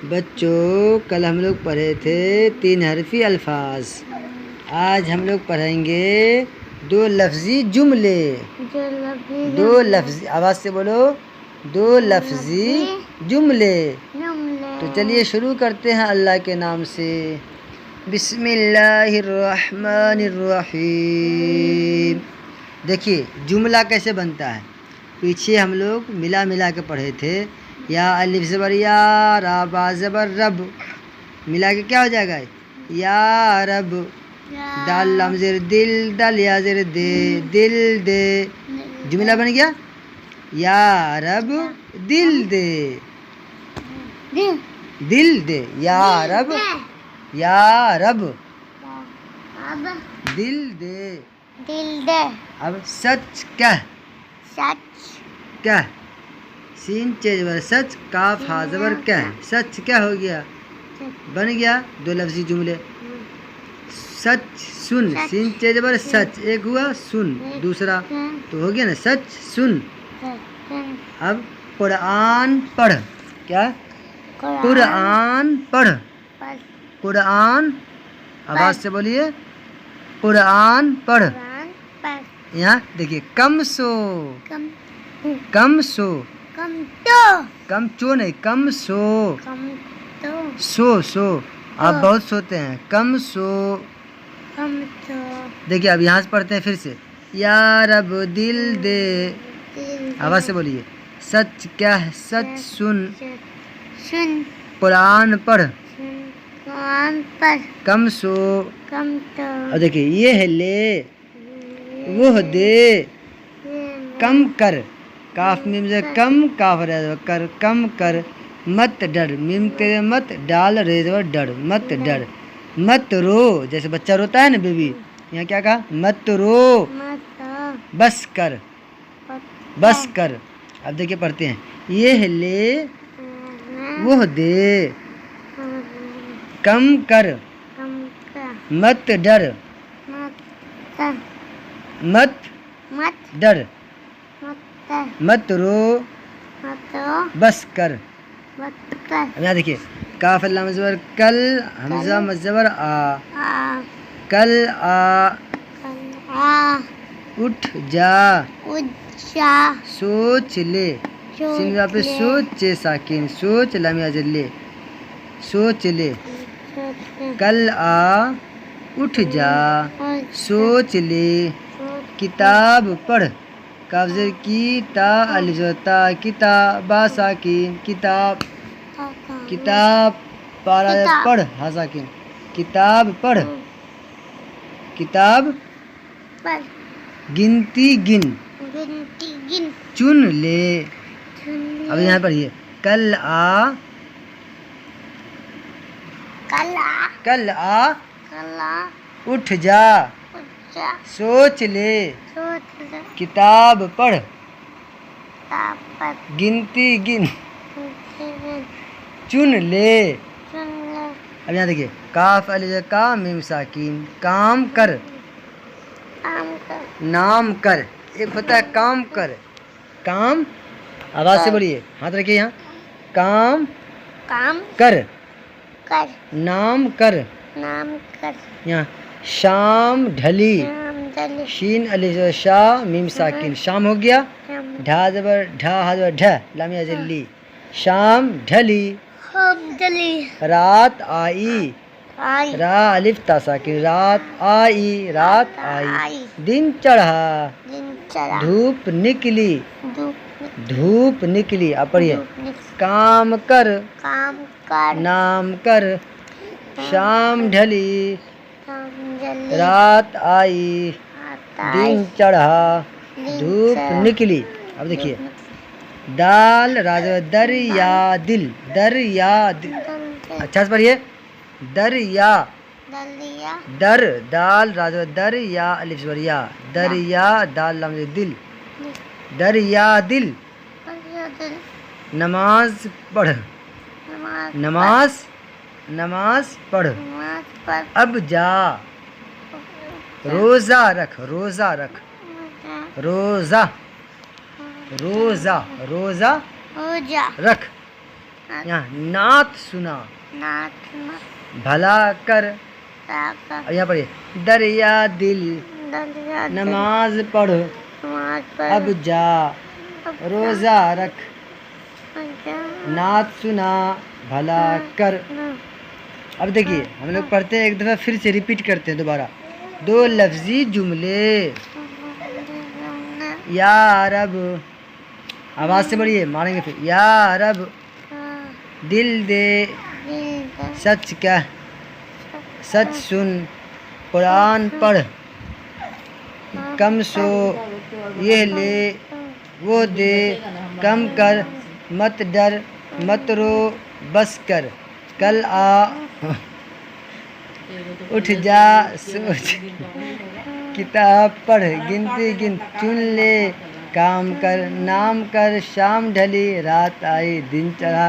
बच्चों, कल हम लोग पढ़े थे 3 हरफी अल्फाज। आज हम लोग पढ़ेंगे 2 लफ्ज़ी जुमले। 2 लफ्ज़ी, आवाज़ से बोलो, 2 लफ्ज़ी जुमले। तो चलिए शुरू करते हैं अल्लाह के नाम से। बिस्मिल्लाहिर्रहमानिर्रहीम। देखिए जुमला कैसे बनता है। पीछे हम लोग मिला मिला के पढ़े थे। या अलिफ ज़बर या, रा बा ज़बर रब, मिला के क्या हो जाएगा? या रब। दाल लाम ज़ेर दिल, दल या ज़ेर दे, दिल दे। जुमला बन गया, या रब दिल दे, दिल दे। या रब, या रब दिल दे, दिल दे। अब सच कह, सच कह, सीन चेजबर सच, काफ हाजबर कह, सच क्या हो गया? बन गया 2 लफ्ज़ी जुमले। सच सुन, सीन चेजबर सच, एक हुआ, सुन दूसरा, तो हो गया ना सच सुन। अब कुरान पढ़, क्या? कुरान पढ़, कुरान, आवाज़ से बोलिए, कुरान पढ़। यहाँ देखिए, कम सो, कम सो, कम चो नहीं, कम सो, सो सो। आप बहुत सोते हैं, कम सो। देखिए अब यहाँ से पढ़ते हैं फिर से। या रब दिल दे, आवाज़ से बोलिए, सच क्या है? सच सुन, कुरान पढ़, कम सो। और देखिए ये है ले, वो दे, कम कर, काफ मीम से कम, काफ रेज़ कर, कम कर। मत डर, मीम के मत, डाल रेज़ डर, मत डर। मत रो, जैसे बच्चा रोता है ना बेबी, यहाँ क्या कहा? मत रो, बस कर, बस कर। अब देखिए पढ़ते हैं। ये है ले, वो दे, कम कर, मत डर, मत डर, मत रो, बस कर। अब यहाँ देखिए, काफ अल्लाह मज़बर कल, हमज़ा मज़बर आ, कल आ, उठ जा, सोच ले, सिंगा पे सोच साकिन, सोच लामिया ले, सोच ले। कल आ, उठ जा, सोच ले। किताब पढ़, काफ़ की ता, अलिफ ता, किताब साकिन, किताब, किताब पारा पढ़, हा साकिन, किताब पढ़, किताब पढ़। गिनती गिन, चुन ले। अब यहाँ पढ़िए, कल आ, कल आ, उठ जा, सोच ले, किताब पढ़, गिनती गिन, चुन ले। अब यहाँ देखिए, काफ अलिफ का मीम साकिन, काम कर, नाम कर। एक होता है काम कर, काम, आवाज़ से बोलिए, हाथ रखिए यहाँ, काम कर, नाम कर, यहाँ शाम ढली, शीन अलिफ शाह मीम साकिन, शाम हो गया, ढा ज़बर ढा, हा ज़बर ढ, लामिया जल्ली, शाम ढली। रात आई, रा अलिफ ता साकिन, रात आई, रात आई। दिन चढ़ा, धूप निकली, धूप निकली। आप पढ़िए, काम कर, नाम कर, शाम ढली, रात आई, दिन चढ़ा, धूप निकली। अब देखिए, दाल राजा दरिया दिल, दरिया दिल, अच्छा से पढ़िए, दरिया, दर, दाल राजा दरिया, अलिफ ज़बर या, दरिया, दाल लाम दिल, दरिया दिल। नमाज पढ़, नमाज, नमाज पढ़। अब जा, रोज़ा रख, रोज़ा रख, रोज़ा, रोज़ा, रोज़ा रख। यहाँ नात सुना, भला कर। और यहाँ पर दरिया दिल, नमाज पढ़, अब जा, रोजा रख, नात सुना, भला कर। अब देखिए हम लोग पढ़ते हैं, एक दफ़ा फिर से रिपीट करते हैं दोबारा। दो लफ्जी जुमले, या रब, आवाज़ से बढ़िए, मारेंगे फिर। या रब, दिल दे, सच कह, सच सुन, कुरान पढ़, कम सो, ये ले, वो दे, कम कर, मत डर, मत रो, बस कर, कल आ, उठ जा, सोच, किताब पढ़, गिनती गिन, चुन ले, काम कर, नाम कर, शाम ढली, रात आई, दिन चढ़ा,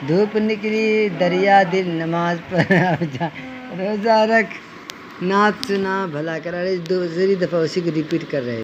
धूप निकली, दरिया दिल, नमाज पढ़, अब जा, रोज़ा रख, नात सुना, भला कर। दूसरी दफ़ा उसी को रिपीट कर रहे हैं।